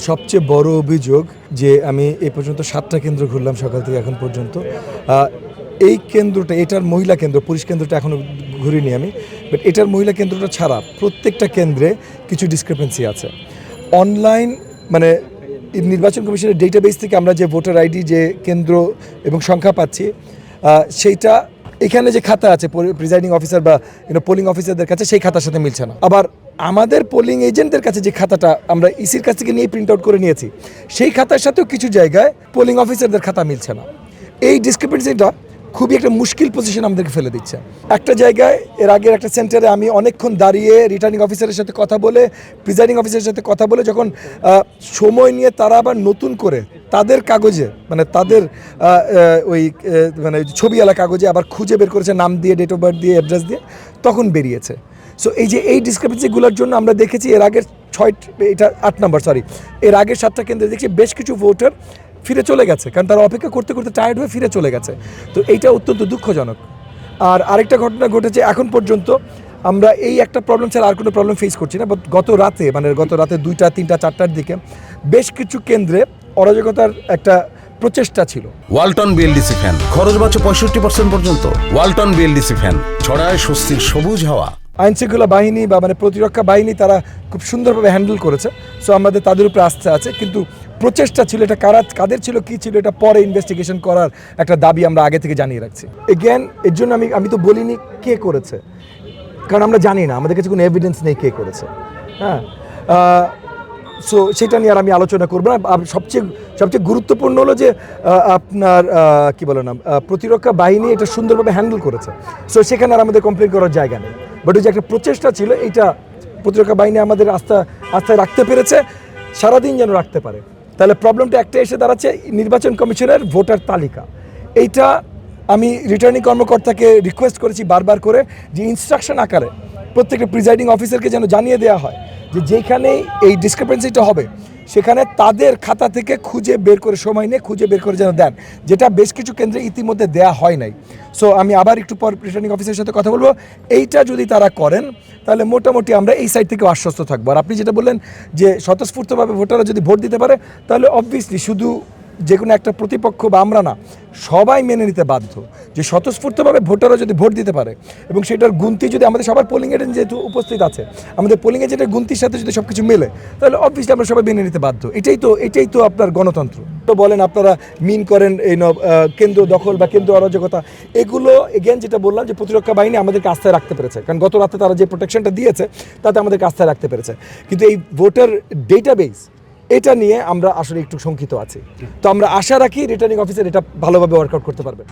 সবচেয়ে বড় অভিযোগ যে আমি এই পর্যন্ত 7টা কেন্দ্র ঘুরলাম সকাল থেকে এখন পর্যন্ত। এই কেন্দ্রটা, এটার মহিলা কেন্দ্র, পুরুষ কেন্দ্রটা এখনও ঘুরিনি আমি, বাট এটার মহিলা কেন্দ্রটা ছাড়া প্রত্যেকটা কেন্দ্রে কিছু ডিসক্রিপেন্সি আছে। অনলাইন মানে নির্বাচন কমিশনের ডেটাবেস থেকে আমরা যে ভোটার আইডি যে কেন্দ্র এবং সংখ্যা পাচ্ছি, সেইটা এখানে যে খাতা আছে প্রিজাইডিং অফিসার বা পোলিং অফিসারদের কাছে, সেই খাতার সাথে মিলছে না। আবার আমাদের পোলিং এজেন্টদের কাছে যে খাতাটা আমরা ইসির কাছ থেকে নিয়ে প্রিন্ট আউট করে নিয়েছি, সেই খাতার সাথেও কিছু জায়গায় পোলিং অফিসারদের খাতা মিলছে না। এই ডিসক্রিপেন্সিটা খুবই একটা মুশকিল পজিশন আমাদেরকে ফেলে দিচ্ছে। একটা জায়গায় এর আগের একটা সেন্টারে আমি অনেকক্ষণ দাঁড়িয়ে রিটার্নিং অফিসারের সাথে কথা বলে, প্রিজাইডিং অফিসারের সাথে কথা বলে, যখন সময় নিয়ে তারা আবার নতুন করে তাদের কাগজে মানে তাদের ওই মানে ছবিওয়ালা কাগজে আবার খুঁজে বের করেছে নাম দিয়ে, ডেট অফ বার্থ দিয়ে, অ্যাড্রেস দিয়ে, তখন বেরিয়েছে। সো এই ডিসক্রিপেন্সিগুলোর জন্য আমরা দেখেছি এর আগের 8 নম্বর এর আগের 7টা কেন্দ্রে দেখছি বেশ কিছু ভোটার ফিরে চলে গেছে, কারণ তারা অপেক্ষা করতে করতে টায়ার্ড হয়ে ফিরে চলে গেছে। তো এইটা অত্যন্ত দুঃখজনক। আর আরেকটা ঘটনা ঘটেছে, এখন পর্যন্ত আমরা এই একটা প্রবলেম ছাড়া আর কোনো প্রবলেম ফেস করছি না। বাট গত রাতে 2টা, 3টা, 4টার দিকে বেশ কিছু কেন্দ্রে অরাজকতার একটা প্রচেষ্টা ছিল। ওয়ালটন বিএলডিসি ফ্যান, খরচ বাঁচে 65% পর্যন্ত। ওয়ালটন বিএলডিসি ফ্যান ছড়ায় স্বস্তির সবুজ হাওয়া। আইনশৃঙ্খলা বাহিনী বা প্রতিরক্ষা বাহিনী তারা খুব সুন্দরভাবে হ্যান্ডেল করেছে। সো আমাদের তাদের উপরে আস্থা আছে, কিন্তু প্রচেষ্টা ছিল, এটা কাদের ছিল, কী ছিল, এটা পরে ইনভেস্টিগেশন করার একটা দাবি আমরা আগে থেকে জানিয়ে রাখছি। এগেন এর জন্য আমি তো বলিনি কে করেছে, কারণ আমরা জানি না, আমাদের কাছে কোনো এভিডেন্স নেই কে করেছে। হ্যাঁ, সো সেটা নিয়ে আর আমি আলোচনা করবো না। সবচেয়ে গুরুত্বপূর্ণ হলো যে আপনার কী বলে না, প্রতিরক্ষা বাহিনী এটা সুন্দরভাবে হ্যান্ডেল করেছে। সো সেখানে আর আমাদের কমপ্লেন করার জায়গা নেই। বাট ওই যে একটা প্রচেষ্টা ছিল, এইটা প্রতিরক্ষা বাহিনী আমাদের আস্থায় রাখতে পেরেছে, সারাদিন যেন রাখতে পারে। তাহলে প্রবলেমটা একটা এসে দাঁড়াচ্ছে নির্বাচন কমিশনের ভোটার তালিকা। এইটা আমি রিটার্নিং কর্মকর্তাকে রিকোয়েস্ট করেছি বারবার করে যে ইনস্ট্রাকশন আকারে প্রত্যেকটা প্রিজাইডিং অফিসারকে যেন জানিয়ে দেওয়া হয় যে যেখানেই এই ডিসক্রিপেন্সিটা হবে সেখানে তাদের খাতা থেকে খুঁজে বের করে, সময় নিয়ে খুঁজে বের করে যেন দেন, যেটা বেশ কিছু কেন্দ্রে ইতিমধ্যে দেয়া হয় নাই। সো আমি আবার একটু পর রিটার্নিং অফিসারের সাথে কথা বলবো। এইটা যদি তারা করেন তাহলে মোটামুটি আমরা এই সাইড থেকে আশ্বস্ত থাকবো। আর আপনি যেটা বললেন যে স্বতঃস্ফূর্তভাবে ভোটাররা যদি ভোট দিতে পারে, তাহলে অবভিয়াসলি শুধু যে কোনো একটা প্রতিপক্ষ বা আমরা না, সবাই মেনে নিতে বাধ্য যে স্বতঃস্ফূর্তভাবে ভোটাররা যদি ভোট দিতে পারে এবং সেটার গুনতি যদি আমাদের সবার পোলিং এজেন্ট যেহেতু উপস্থিত আছে, আমাদের পোলিং এজেন্টের গুনতির সাথে যদি সব কিছু মেলে, তাহলে অবভিয়াসলি আমরা সবাই মেনে নিতে বাধ্য। এটাই তো আপনার গণতন্ত্র। তো বলেন আপনারা মিন করেন এই কেন্দ্র দখল বা কেন্দ্র অরাজকতা, এগুলো এগেন যেটা বললাম যে প্রতিরক্ষা বাহিনী আমাদেরকে আস্থায় রাখতে পেরেছে, কারণ গত রাতে তারা যে প্রোটেকশনটা দিয়েছে তাতে আমাদেরকে আস্থায় রাখতে পেরেছে। কিন্তু এই ভোটার ডেটাবেস, এটা নিয়ে আমরা আসলে একটু শঙ্কিত আছি। তো আমরা আশা রাখি রিটার্নিং অফিসার এটা ভালোভাবে ওয়ার্কআউট করতে পারবেন।